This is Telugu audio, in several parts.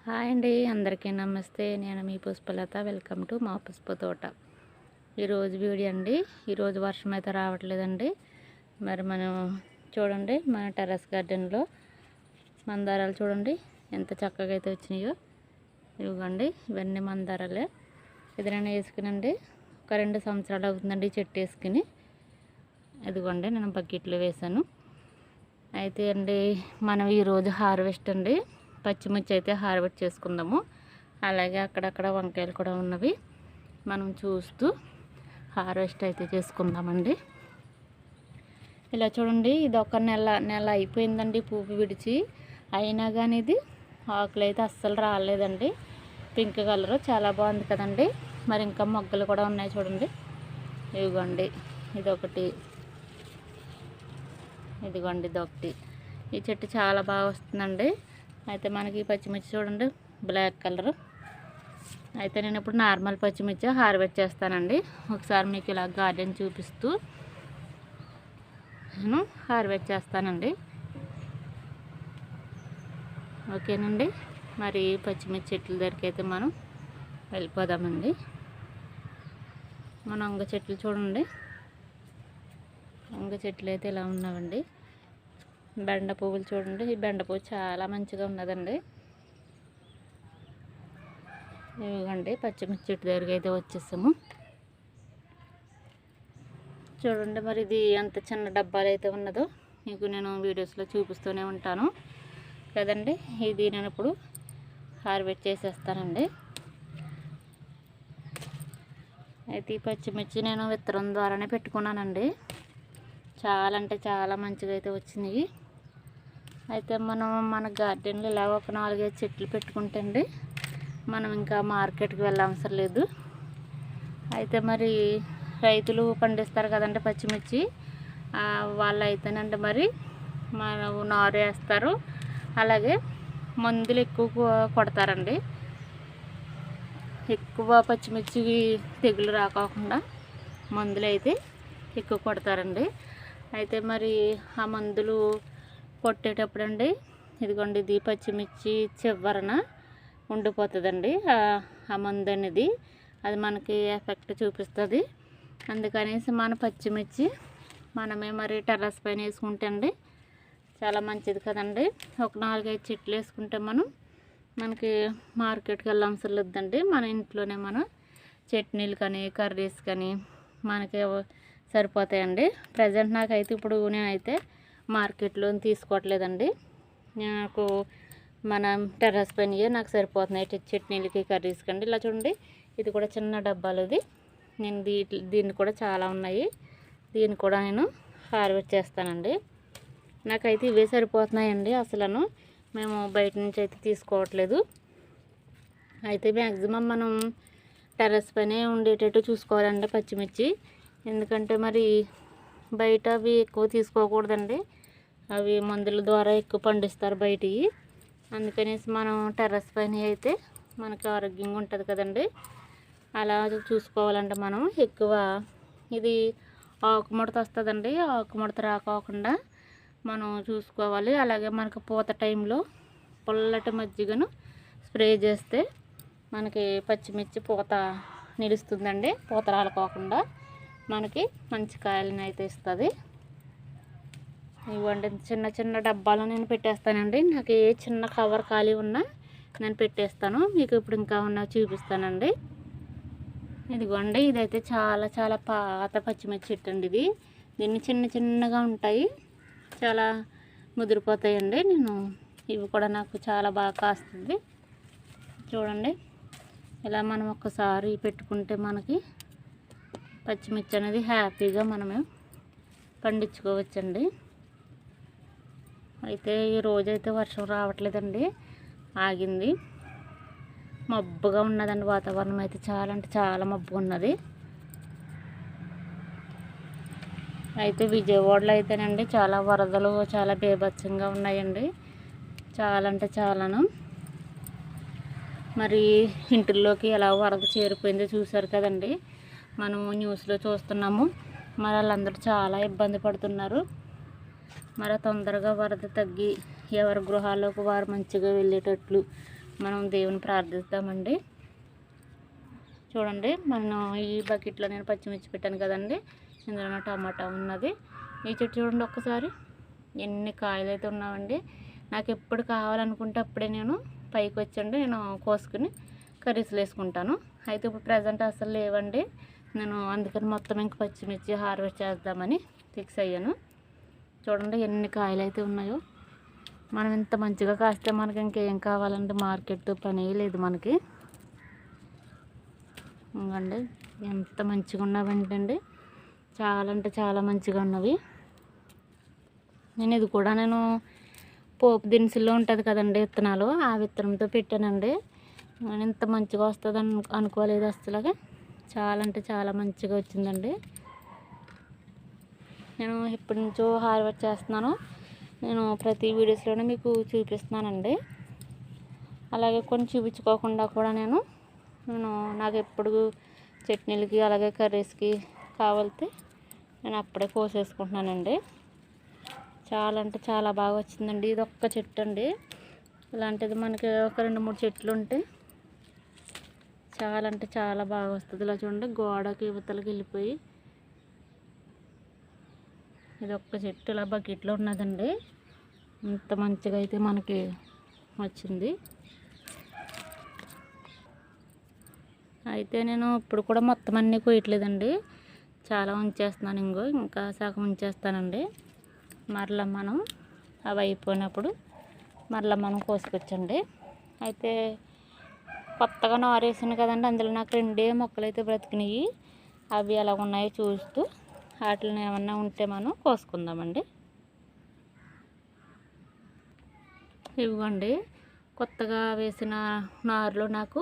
హాయ్ అండి, అందరికీ నమస్తే. నేను మీ పుష్పలత. వెల్కమ్ టు మా పుష్ప తోట. ఈరోజు వీడియో అండి. ఈరోజు వర్షం అయితే రావట్లేదండి. మరి మనం చూడండి, మన టెర్రస్ గార్డెన్లో మందారాలు చూడండి ఎంత చక్కగా అయితే వచ్చినాయో. ఇవ్వండి, ఇవన్నీ మందారాలే. ఇది నేను వేసుకునండి ఒక 2 సంవత్సరాలు అవుతుందండి చెట్టు వేసుకుని. ఇదిగోండి, నేను బకెట్లో వేసాను. అయితే అండి, మనం ఈరోజు హార్వెస్ట్ అండి, పచ్చిమిర్చి అయితే హార్వెస్ట్ చేసుకుందాము. అలాగే అక్కడక్కడ వంకాయలు కూడా ఉన్నవి, మనం చూస్తూ హార్వెస్ట్ అయితే చేసుకుందామండి. ఇలా చూడండి, ఇది ఒక నెల అయిపోయిందండి పువ్వు విడిచి. అయినా కానీ ఇది ఆకులు అయితే అస్సలు రాలేదండి. పింక్ కలర్ చాలా బాగుంది కదండి. మరి ఇంకా మొగ్గలు కూడా ఉన్నాయి చూడండి. ఇదిగోండి, ఇదొకటి, ఇదిగోండి ఇదొకటి. ఈ చెట్టు చాలా బాగా వస్తుందండి. అయితే మనకి పచ్చిమిర్చి చూడండి బ్లాక్ కలర్. అయితే నేను ఇప్పుడు నార్మల్ పచ్చిమిర్చి హార్వెస్ట్ చేస్తానండి. ఒకసారి మీకు ఇలా గార్డెన్ చూపిస్తూ నేను హార్వెస్ట్ చేస్తానండి. ఓకేనండి, మరి పచ్చిమిర్చి చెట్ల దగ్గరికి అయితే మనం వెళ్ళిపోదామండి. మన వంగ చెట్లు చూడండి, వంగ చెట్లు అయితే ఇలా ఉన్నామండి. బెండ పువ్వులు చూడండి, ఈ బెండ పువ్వు చాలా మంచిగా ఉన్నదండి. ఇవ్వండి, పచ్చిమిర్చి చెట్టు దగ్గరికి అయితే వచ్చేసాము. చూడండి, మరి ఇది ఎంత చిన్న డబ్బాలు అయితే ఉన్నదో మీకు నేను వీడియోస్లో చూపిస్తూనే ఉంటాను కదండి. ఇది నేను ఇప్పుడు హార్వెస్ట్ చేసేస్తానండి. అయితే ఈ పచ్చిమిర్చి నేను విత్తనం ద్వారానే పెట్టుకున్నానండి. చాలా అంటే చాలా మంచిగా అయితే వచ్చినాయి. అయితే మనం మన గార్డెన్లో ఇలా ఒక 4-5 చెట్లు పెట్టుకుంటే అండి, మనం ఇంకా మార్కెట్కి వెళ్ళవసరం లేదు. అయితే మరి రైతులు పండిస్తారు కదండి పచ్చిమిర్చి, వాళ్ళు అయితేనండి మరి మనం నారు వేస్తారు, అలాగే మందులు ఎక్కువ కొడతారండి. ఎక్కువ పచ్చిమిర్చి తెగులు రాకోకుండా మందులు అయితే ఎక్కువ కొడతారండి. అయితే మరి ఆ మందులు కొట్టేటప్పుడు అండి, ఇదిగోండి ఇది పచ్చిమిర్చి చివరన ఉండిపోతుందండి ఆ మందు అనేది. అది మనకి ఎఫెక్ట్ చూపిస్తుంది. అందుకనేసి మన పచ్చిమిర్చి మనమే మరి టెర్రస్ పైన వేసుకుంటే అండి చాలా మంచిది కదండి. ఒక 4-5 చెట్లు వేసుకుంటే మనకి మార్కెట్కి వెళ్ళవసరం లేదండి. మన ఇంట్లోనే మనం చట్నీలు కానీ కర్రీస్ కానీ మనకి సరిపోతాయండి. ప్రజెంట్ నాకైతే ఇప్పుడు నేనైతే మార్కెట్లో తీసుకోవట్లేదండి. నాకు మన టెర్రస్ పైన నాకు సరిపోతున్నాయి చట్నీలకి కర్రీస్ కండి. ఇలా చూడండి, ఇది కూడా చిన్న డబ్బాలు. ఇది నేను దీన్ని కూడా చాలా ఉన్నాయి, దీన్ని కూడా నేను హార్వెస్ట్ చేస్తానండి. నాకైతే ఇవే సరిపోతున్నాయండి. అసలు మేము బయట నుంచి అయితే తీసుకోవట్లేదు. అయితే మ్యాక్సిమం మనం టెర్రస్ పైనే ఉండేటట్టు చూసుకోవాలండి పచ్చిమిర్చి. ఎందుకంటే మరి బయట అవి ఎక్కువ తీసుకోకూడదండి. అవి మందుల ద్వారా ఎక్కువ పండిస్తారు బయటివి. అందుకనేసి మనం టెర్రస్ పైన అయితే మనకు ఆరోగ్యంగా ఉంటుంది కదండి. అలా చూసుకోవాలంటే మనం ఎక్కువ ఇది ఆకుముడత వస్తుందండి. ఆకుముడత రాకోకుండా మనం చూసుకోవాలి. అలాగే మనకు పూత టైంలో పుల్లటి మజ్జిగను స్ప్రే చేస్తే మనకి పచ్చిమిర్చి పూత నిలుస్తుందండి. పూత రాలుకోకుండా మనకి మంచి కాయలను అయితే ఇస్తుంది. ఇవ్వండి, చిన్న చిన్న డబ్బాలో నేను పెట్టేస్తానండి. నాకు ఏ చిన్న కవర్ ఖాళీ ఉన్నా నేను పెట్టేస్తాను. మీకు ఇప్పుడు ఇంకా ఉన్నా చూపిస్తానండి. ఇదిగోండి, ఇదైతే చాలా చాలా పాత పచ్చిమిర్చి చెట్టు అండి. దీన్ని చిన్నగా ఉంటాయి, చాలా ముదిరిపోతాయండి. ఇవి కూడా నాకు చాలా బాగా కాస్తుంది. చూడండి, ఇలా మనం ఒక్కసారి పెట్టుకుంటే మనకి పచ్చిమిర్చి అనేది హ్యాపీగా మనమే పండించుకోవచ్చండి. అయితే ఈ రోజైతే వర్షం రావట్లేదండి, ఆగింది. మబ్బుగా ఉన్నదండి, వాతావరణం అయితే చాలా అంటే చాలా మబ్బుగా ఉన్నది. అయితే విజయవాడలో అయితేనండి చాలా వరదలు చాలా బీభత్సంగా ఉన్నాయండి. చాలా అంటే చాలాను. మరి ఇంటిల్లోకి ఎలా వరద చేరిపోయిందో చూసారు కదండి. మనము న్యూస్లో చూస్తున్నాము. మరి వాళ్ళందరూ చాలా ఇబ్బంది పడుతున్నారు. మరి తొందరగా వరద తగ్గి ఎవరి గృహాల్లోకి వారు మంచిగా వెళ్ళేటట్లు మనం దేవుని ప్రార్థిద్దామండి. చూడండి, మనం ఈ బకెట్లో నేను పచ్చిమిర్చి పెట్టాను కదండి, ఇందులో టమాటా ఉన్నది. ఈ చెట్టు చూడండి ఒక్కసారి ఎన్ని కాయలు అయితే ఉన్నామండి. నాకు ఎప్పుడు కావాలనుకుంటే అప్పుడే నేను పైకి వచ్చండి నేను కోసుకుని కర్రీస్లో వేసుకుంటాను. అయితే ఇప్పుడు ప్రజెంట్ అసలు లేవండి. నేను అందుకని మొత్తం ఇంక పచ్చిమిర్చి హార్వెస్ట్ చేద్దామని ఫిక్స్ అయ్యాను. చూడండి ఎన్ని కాయలు అయితే ఉన్నాయో. మనం ఇంత మంచిగా కాస్తే మనకి ఇంకేం కావాలంటే మార్కెట్ పని లేదు మనకి. ఇంకండి ఎంత మంచిగా ఉన్నవంటండి, చాలా అంటే చాలా మంచిగా ఉన్నవి. ఇది కూడా నేను పోపు దినుసుల్లో ఉంటుంది కదండి విత్తనాలు, ఆ విత్తనంతో పెట్టానండి. నేను ఇంత మంచిగా వస్తుంది అనుకోలేదు అసలుగా. చాలా అంటే చాలా మంచిగా వచ్చిందండి. నేను ఎప్పటి నుంచో హార్వెస్ట్ చేస్తున్నాను. నేను ప్రతి వీడియోస్లోనే మీకు చూపిస్తున్నానండి. అలాగే కొన్ని చూపించుకోకుండా కూడా నేను నాకు ఎప్పుడు చట్నీలకి అలాగే కర్రీస్కి కావాలితే నేను అప్పుడే కోసేసుకుంటున్నానండి. చాలా అంటే చాలా బాగా వచ్చిందండి. ఇది ఒక్క చెట్టు అండి. ఇలాంటిది మనకి ఒక 2-3 చెట్లు ఉంటే చాలా అంటే చాలా బాగా వస్తుంది. ఇలా చూడండి, గోడకి యువతలకి వెళ్ళిపోయి ఇది ఒక్క చెట్టు ఇలా బకెట్లో ఉన్నదండి. ఇంత మంచిగా అయితే మనకి వచ్చింది. అయితే నేను ఇప్పుడు కూడా మొత్తం అన్నీ కోయట్లేదండి, చాలా ఉంచేస్తున్నాను. ఇంకా సగం ఉంచేస్తానండి. మరలా మనం అవి అయిపోయినప్పుడు మరలా మనం కోసుకొచ్చండి. అయితే కొత్తగా నారేసాను కదండి, అందులో నాకు 2 మొక్కలు అయితే బ్రతికినాయి. అవి ఎలా ఉన్నాయో చూస్తూ వాటిని ఏమన్నా ఉంటే మనం కోసుకుందామండి. ఇవ్వండి, కొత్తగా వేసిన నారులో నాకు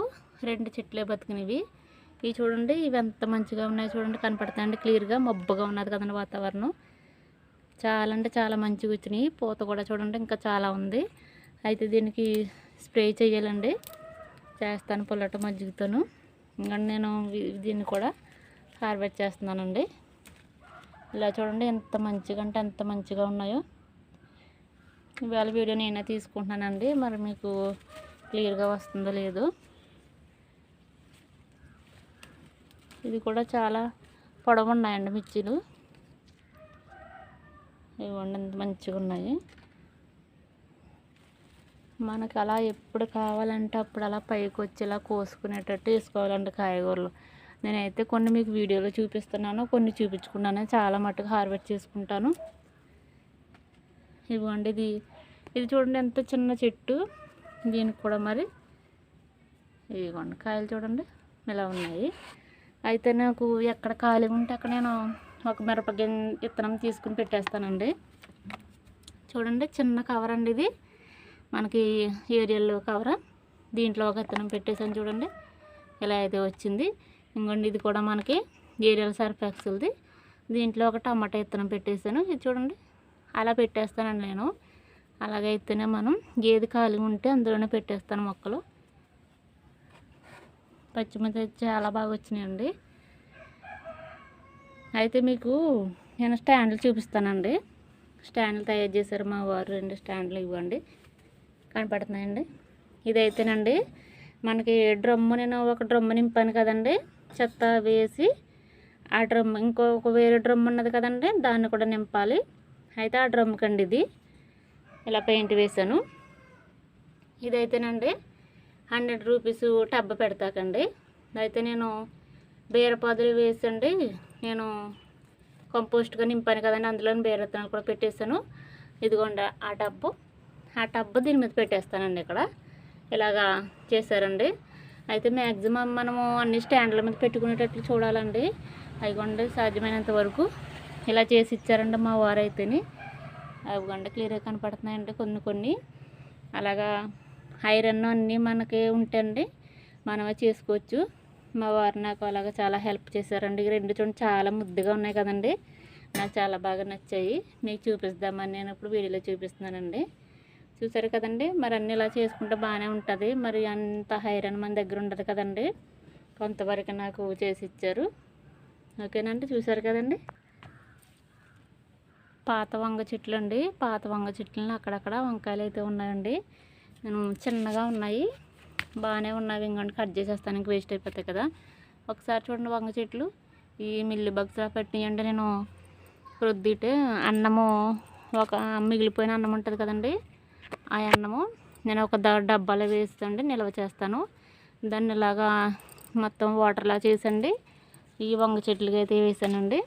2 చెట్లే బతికినవి. ఇవి చూడండి, ఇవి ఎంత మంచిగా ఉన్నాయి చూడండి, కనపడతాయండి క్లియర్గా. మబ్బుగా ఉన్నది కదండి వాతావరణం. చాలా అంటే చాలా మంచిగా వచ్చినాయి. పూత కూడా చూడండి ఇంకా చాలా ఉంది. అయితే దీనికి స్ప్రే చేయాలండి, చేస్తాను పుల్లట మజ్జిగతోను. ఇంకా నేను దీన్ని కూడా హార్వెస్ట్ చేస్తున్నానండి. ఇలా చూడండి ఎంత మంచిగా అంటే ఎంత మంచిగా ఉన్నాయో. ఇవాళ వీడియో నేనే తీసుకుంటున్నానండి, మరి మీకు క్లియర్గా వస్తుందో లేదో. ఇది కూడా చాలా పొడవు ఉన్నాయండి మిర్చీలు. ఇవ్వండి ఎంత మంచిగా ఉన్నాయి. మనకు అలా ఎప్పుడు కావాలంటే అప్పుడు అలా పైకి వచ్చేలా కోసుకునేటట్టు వేసుకోవాలండి కాయగూరలు. నేనైతే కొన్ని మీకు వీడియోలో చూపిస్తున్నాను, కొన్ని చూపించుకున్నాను. చాలా మట్టుకు హార్వెస్ట్ చేసుకుంటాను. ఇవ్వండి, ఇది చూడండి ఎంత చిన్న చెట్టు. దీనికి కూడా మరి ఇవ్వండి కాయలు చూడండి ఇలా ఉన్నాయి. అయితే నాకు ఎక్కడ ఖాళీ ఉంటే అక్కడ నేను ఒక మిరపకాయ విత్తనం తీసుకుని పెట్టేస్తానండి. చూడండి చిన్న కవర్ అండి ఇది, మనకి ఏరియల్ కవర్. దీంట్లో ఒక విత్తనం పెట్టేసాను చూడండి, ఇలా అయితే వచ్చింది. ఇంకోండి ఇది కూడా మనకి ఏరియల్ సర్ఫ్ ఎక్సెల్ది. దీంట్లో ఒక టమాటా విత్తనం పెట్టేసాను. ఇది చూడండి అలా పెట్టేస్తానండి నేను. అలాగైతేనే మనం ఏది ఖాళీ ఉంటే అందులోనే పెట్టేస్తాను మొక్కలు. పచ్చిమిర్చి చాలా బాగా వచ్చినాయండి. అయితే మీకు నేను స్టాండ్లు చూపిస్తానండి. స్టాండ్లు తయారు చేశారు మా వారు. 2 స్టాండ్లు ఇవ్వండి, కనపడుతున్నాయండి. ఇదైతేనండి మనకి డ్రమ్ము, నేను ఒక డ్రమ్ము నింపాను కదండి చెత్త వేసి. ఆ డ్రమ్ ఇంకొక వేరే డ్రమ్ ఉన్నది కదండి, దాన్ని కూడా నింపాలి. అయితే ఆ డ్రమ్ కండి ఇది ఇలా పెయింట్ వేసాను. ఇదైతేనండి 100 రూపీస్ టబ్బ పెడతాకండి. అయితే నేను బీరపాదులు వేసండి నేను కంపోస్ట్గా నింపాను కదండి, అందులో బీర విత్తనాలు కూడా పెట్టేస్తాను. ఇదిగోండి ఆ టబ్బు దీని మీద పెట్టేస్తానండి. ఇక్కడ ఇలాగా చేశారండి. అయితే మ్యాక్సిమం మనము అన్ని స్టాండ్ల మీద పెట్టుకునేటట్లు చూడాలండి. అయిగోండి సాధ్యమైనంత వరకు ఇలా చేసి ఇచ్చారండి మా వారు అయితేని. అవిగోండి క్లియర్గా కనపడుతున్నాయండి కొన్ని. అలాగా ఐరన్ అన్నీ మనకి ఉంటాయండి, మనమే చేసుకోవచ్చు. మా వారు నాకు అలాగా చాలా హెల్ప్ చేశారండి. 2 చూడండి చాలా ముద్దుగా ఉన్నాయి కదండి, నాకు చాలా బాగా నచ్చాయి. మీకు చూపిద్దామని నేను ఇప్పుడు వీడియోలో చూపిస్తున్నానండి. చూసారు కదండి, మరి అన్నీ ఇలా చేసుకుంటే బాగానే ఉంటుంది. మరి అంత ఐరన్ మన దగ్గర ఉండదు కదండి, కొంతవరకు నాకు చేసి ఇచ్చారు. ఓకేనండి, చూసారు కదండి. పాత వంగ చెట్లు అండి. పాత వంగ చెట్లను అక్కడక్కడ వంకాయలు అయితే ఉన్నాయండి. నేను చిన్నగా ఉన్నాయి, బాగానే ఉన్నవి. ఇంకోండి కట్ చేసేస్తాను, ఇంక వేస్ట్ అయిపోతాయి కదా. ఒకసారి చూడండి వంగ చెట్లు ఈ మిల్లి బగ్స్లా పెట్టినాయండి. నేను ప్రొద్దుటే అన్నము ఒక మిగిలిపోయిన అన్నం ఉంటుంది కదండి, ఆ అన్నము నేను ఒక డబ్బాలో వేస్తుండి నిల్వ చేస్తాను. దాన్ని ఇలాగా మొత్తం వాటర్లా చేసండి ఈ వంగ చెట్లకి అయితే వేసానండి.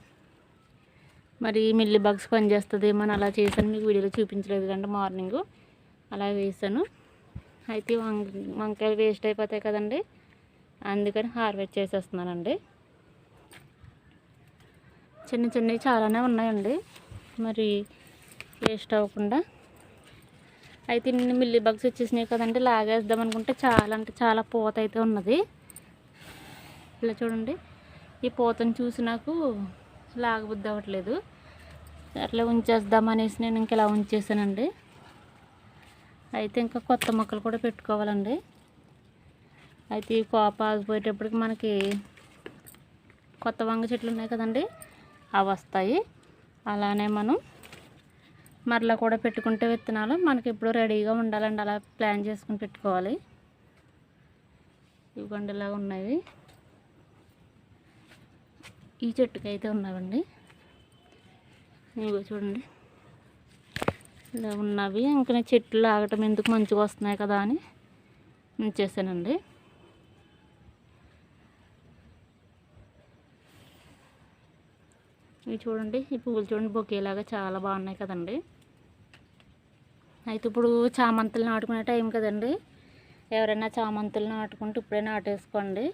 మరి మిల్లీ బగ్స్ పనిచేస్తుంది మనం అలా చేశాను, మీకు వీడియోలో చూపించలేదు కంటే మార్నింగు అలా వేసాను. అయితే వంకాయలు వేస్ట్ అయిపోతాయి కదండి, అందుకని హార్వెస్ట్ చేసేస్తున్నానండి. చిన్న చిన్నవి చాలానే ఉన్నాయండి, మరి వేస్ట్ అవ్వకుండా. అయితే ఇన్ని మిల్లీ బగ్స్ వచ్చేసినాయి కదండి, లాగేద్దాం అనుకుంటే చాలా అంటే చాలా పూత అయితే ఉన్నది. ఇలా చూడండి, ఈ పూతను చూసి నాకు లాగబుద్ధి అవ్వట్లేదు. అట్లా ఉంచేద్దామనేసి నేను ఇంక ఇలా ఉంచేసానండి. అయితే ఇంకా కొత్త మొక్కలు కూడా పెట్టుకోవాలండి. అయితే ఈ కోప ఆగిపోయేటప్పటికి మనకి కొత్త వంగ చెట్లు ఉన్నాయి కదండి, అవి వస్తాయి. అలానే మనం మరలా కూడా పెట్టుకుంటే విత్తనాలు మనకి ఇప్పుడు రెడీగా ఉండాలండి, అలా ప్లాన్ చేసుకుని పెట్టుకోవాలి. ఇవ్వండి ఇలా ఉన్నాయి, ఈ చెట్టుకి అయితే ఉన్నాయండి. ఇవి చూడండి ఇలా ఉన్నవి. ఇంకా నేను చెట్లు ఆగటం ఎందుకు, మంచిగా వస్తున్నాయి కదా అని ఉంచేసానండి. ఇవి చూడండి, ఈ పువ్వులు చూడండి బొకేలాగా చాలా బాగున్నాయి కదండి. అయితే ఇప్పుడు చామంతులు నాటుకునే టైం కదండి, ఎవరైనా చామంతులు నాటుకుంటే ఇప్పుడే నాటేసుకోండి.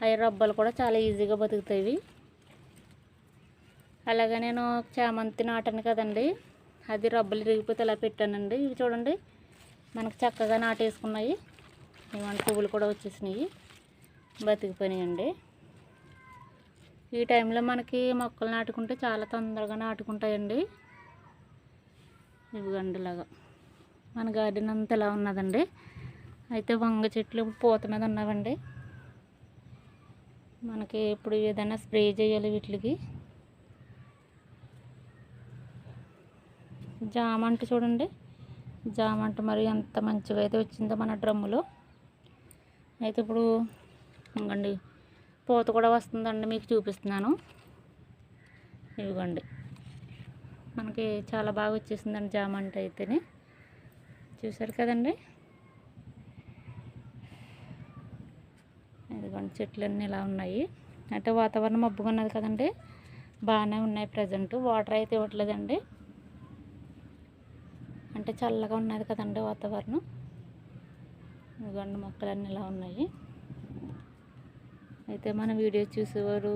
అవి రబ్బలు కూడా చాలా ఈజీగా బతుకుతాయి. అలాగే నేను చామంతి నాటాను కదండి, అది రబ్బలు ఇరిగిపోతే ఇలా పెట్టానండి. ఇవి చూడండి మనకు చక్కగా నాటేసుకున్నాయి. ఇవన్నీ పువ్వులు కూడా వచ్చేసినాయి, బతికిపోయినాయండి. ఈ టైంలో మనకి మొక్కలు నాటుకుంటే చాలా తొందరగా నాటుకుంటాయండి. ఇవిగండి ఇలాగా మన గార్డెన్ అంతా ఇలా ఉన్నదండి. అయితే వంగ చెట్లు ఇప్పుడు పూత మీద ఉన్నాయండి. మనకి ఇప్పుడు ఏదైనా స్ప్రే చేయాలి వీటికి. జామంట చూడండి, జామంట మరి ఎంత మంచిగా అయితే వచ్చిందో మన డ్రమ్ములో. అయితే ఇప్పుడు ఇంకండి పూత కూడా వస్తుందండి, మీకు చూపిస్తున్నాను. ఇవిగోండి మనకి చాలా బాగా వచ్చేసిందండి జామంట అయితేనే, చూసారు కదండి. ఇదిగోండి చెట్లన్నీ ఇలా ఉన్నాయి. అంటే వాతావరణం మబ్బుగా ఉన్నది కదండి, బాగానే ఉన్నాయి. ప్రజెంట్ వాటర్ అయితే ఇవ్వట్లేదండి, అంటే చల్లగా ఉన్నది కదండి వాతావరణం. ఇదిగోండి మొక్కలన్నీ ఇలా ఉన్నాయి. అయితే మన వీడియో చూసేవారు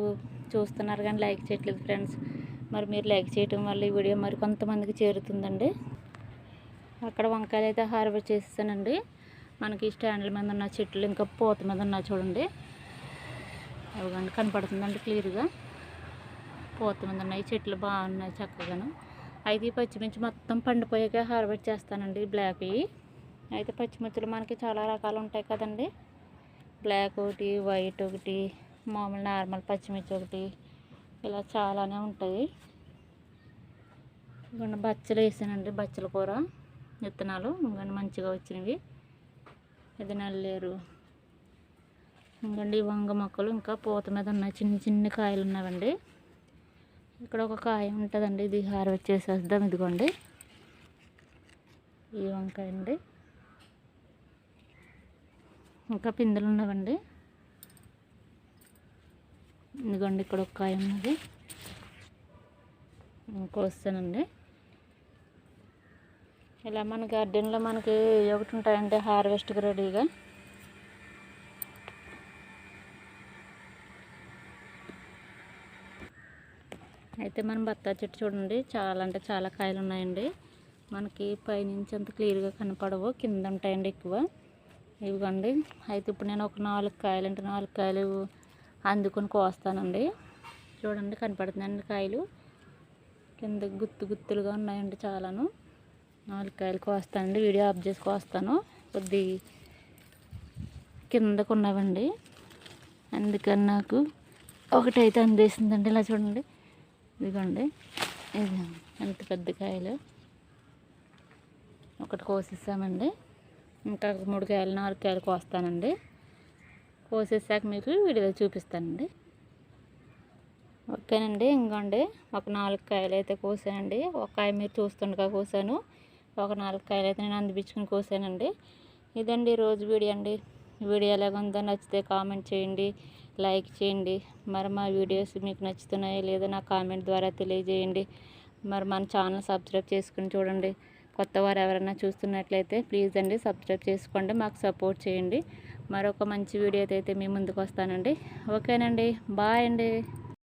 చూస్తున్నారు కానీ లైక్ చేయట్లేదు ఫ్రెండ్స్. మరి మీరు లైక్ చేయటం వల్ల ఈ వీడియో మరి కొంతమందికి చేరుతుందండి. అక్కడ వంకాయలు అయితే హార్వెస్ట్ చేసేసానండి. మనకి స్టాండ్ల మీద ఉన్న చెట్లు ఇంకా పూత మీద ఉన్నాయి చూడండి, అవిగండి కనపడుతుందండి క్లియర్గా. పూత మీద ఉన్నాయి చెట్లు, బాగున్నాయి చక్కగాను. అయితే ఈ పచ్చిమిర్చి మొత్తం పండిపోయాక హార్వెస్ట్ చేస్తానండి, బ్లాక్. అయితే పచ్చిమిర్చిలు మనకి చాలా రకాలు ఉంటాయి కదండి, బ్లాక్ ఒకటి, వైట్ ఒకటి, మామూలు నార్మల్ పచ్చిమిర్చి ఒకటి, ఇలా చాలానే ఉంటాయి. ఇవన్నీ బచ్చలు వేసానండి, బచ్చల కూర విత్తనాలు ఇవన్నీ మంచిగా వచ్చినవి. ఇది నల్లేరు. ఇంకండి వంగ మొక్కలు ఇంకా పూత మీద ఉన్నాయి, చిన్న చిన్న కాయలు ఉన్నాయండి. ఇక్కడ ఒక కాయ ఉంటుందండి, ఇది హార్వెస్ట్ చేసేద్దాం. ఇదిగోండి ఈ వంకాయ అండి, ఇంకా పిందెలు ఉన్నవండి. ఇదిగోండి ఇక్కడ ఒక కాయ ఉన్నది, కోస్తానండి. ఇలా మన గార్డెన్లో మనకి ఒకటి ఉంటాయండి హార్వెస్ట్కి రెడీగా. అయితే మనం బత్తాయి చెట్టు చూడండి, చాలా అంటే చాలా కాయలు ఉన్నాయండి. మనకి పైనుంచి అంత క్లియర్గా కనపడవు, కింద ఉంటాయండి ఎక్కువ. ఇవిగోండి అయితే ఇప్పుడు నేను ఒక 4 కాయలు అంటే 4 కాయలు అందుకొని కోస్తానండి. చూడండి కనపడుతుందండి కాయలు, కింద గుత్తు గుత్తులుగా ఉన్నాయండి చాలాను. 4 కాయలు కోస్తానండి, వీడియో ఆఫ్ చేసి కోస్తాను. కొద్ది కిందకు ఉన్నవండి, అందుకని నాకు ఒకటైతే అందేసిందండి. ఇలా చూడండి, ఇదిగోండి ఇది ఎంత పెద్ద కాయలు, ఒకటి కోసేసామండి. ఇంకా 3 కాయలు 4 కాయలు కోస్తానండి. కోసేసాక మీకు వీడియోలో చూపిస్తానండి. ఓకేనండి. ఇంకోండి ఒక 4 కాయలు అయితే కోసానండి. ఒక కాయ మీరు చూస్తుండగా కోసాను. ఒక 4 కాయలు అయితే నేను అందిపించుకుని కోసానండి. ఇదండి రోజు వీడియో అండి. వీడియో ఎలాగుందో నచ్చితే కామెంట్ చేయండి, లైక్ చేయండి. మరి మా వీడియోస్ మీకు నచ్చుతున్నాయో లేదో నా కామెంట్ ద్వారా తెలియజేయండి. మరి మన ఛానల్ సబ్స్క్రైబ్ చేసుకుని చూడండి. కొత్త వారు ఎవరైనా చూస్తున్నట్లయితే ప్లీజ్ అండి సబ్స్క్రైబ్ చేసుకోండి, మాకు సపోర్ట్ చేయండి. మరొక మంచి వీడియోతో అయితే మీ ముందుకు వస్తానండి. ఓకేనండి. బాయ్ అండి.